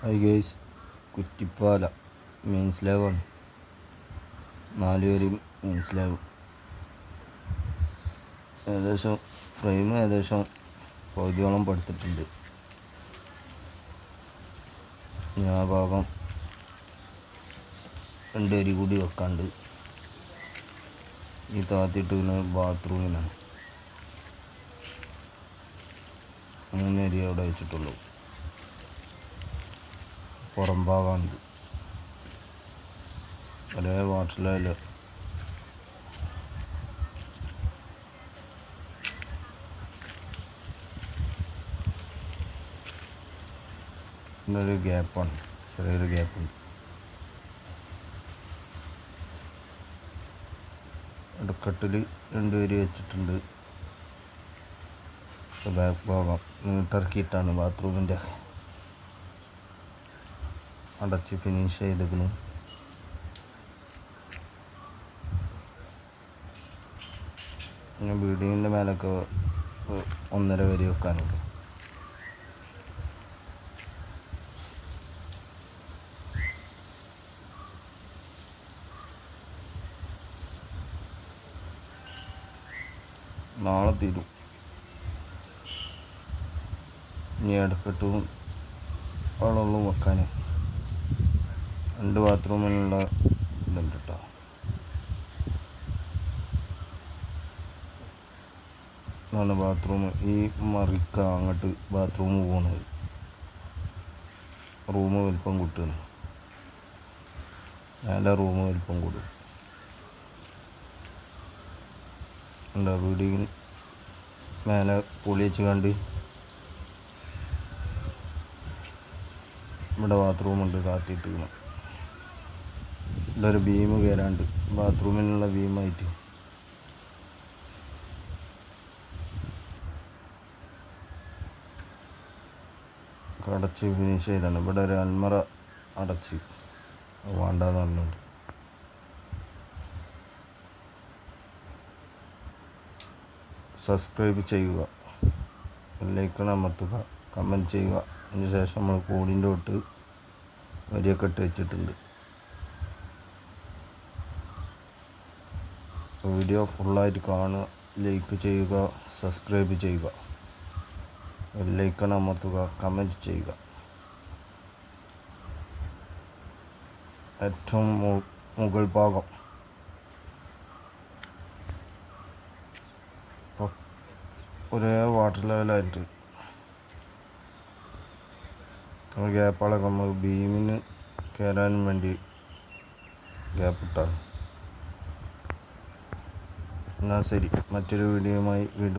Hi guys, Kuttippala main സ്ലാബാണ്. 4 വരെയും main slab. Frame ഏകദേശം പകുതിയോളം പടുത്തിട്ടുണ്ട്. ആ ഭാഗം 2 വരി കൂടി വെക്കാണ്ട്. ഈ താത്തിട്ട് ബാത്റൂമിനാണ് 3 വരി അവിടെ വെച്ചിട്ടുള്ളൂ. പുറം ഭാഗമാണിത്. ഒരേ വാട്ടറിൽ ഒരു ഗ്യാപ്പാണ്, ചെറിയൊരു ഗ്യാപ്പുണ്ട്. അടക്കട്ടിൽ 2 വരി വെച്ചിട്ടുണ്ട്. ബാക്ക് ഭാഗം നീട്ടിറക്കിയിട്ടാണ് ബാത്റൂമിൻ്റെ അടച്ച് ഫിനിഷ് ചെയ്തേക്കുന്നു. പിന്നെ ബിൽഡിങ്ങിൻ്റെ മേലൊക്കെ 1.5 വരി വെക്കാനുണ്ട്. നാളെ തീരും. ഇനി അടക്കട്ടും വെള്ളവും വെക്കാൻ 2 ബാത്റൂമിനുള്ള ഇതുണ്ട് കേട്ടോ. ഇതാണ് ബാത്റൂം. ഈ മറിക്ക അങ്ങോട്ട് ബാത്റൂം പോകുന്നത്. റൂം വലിപ്പം കൂട്ടുകയാണ്. അതിൻ്റെ റൂം വലിപ്പം കൂടും. എന്താ ബിൽഡിങ്ങിന് മേലെ പൊളി വെച്ച് കണ്ട് ഇവിടെ ബാത്റൂമുണ്ട് താത്തിയിട്ട്. ഇവിടെ ഒരു ബീം കയറാണ്ട് ബാത്റൂമിനുള്ള ബീമായിട്ട്. അടച്ച് ഫിനിഷ് ചെയ്താണ്. ഇവിടെ ഒരു അൽമറ അടച്ച് വേണ്ടാന്ന് പറഞ്ഞുണ്ട്. സബ്സ്ക്രൈബ് ചെയ്യുക, ബെല്ലൈക്കൺ അമർത്തുക, കമൻറ്റ് ചെയ്യുക. അതിന് ശേഷം നമ്മൾ കോഡിൻ്റെ തൊട്ട് വരിയൊക്കെ ഇട്ട് വെച്ചിട്ടുണ്ട്. വീഡിയോ ഫുള്ളായിട്ട് കാണുക, ലൈക്ക് ചെയ്യുക, സബ്സ്ക്രൈബ് ചെയ്യുക, ബെല്ലൈക്കൺ അമർത്തുക, കമൻറ്റ് ചെയ്യുക. ഏറ്റവും മുകൾ ഭാഗം ഒരേ വാട്ടർ ലെവലായിട്ട് ഗ്യാപ്പുകളൊക്കെ നമ്മൾ ബീമിന് കയറാനും വേണ്ടി ഗ്യാപ്പ് ഇട്ടാണ്. എന്നാൽ ശരി, മറ്റൊരു വീഡിയോയുമായി വീണ്ടും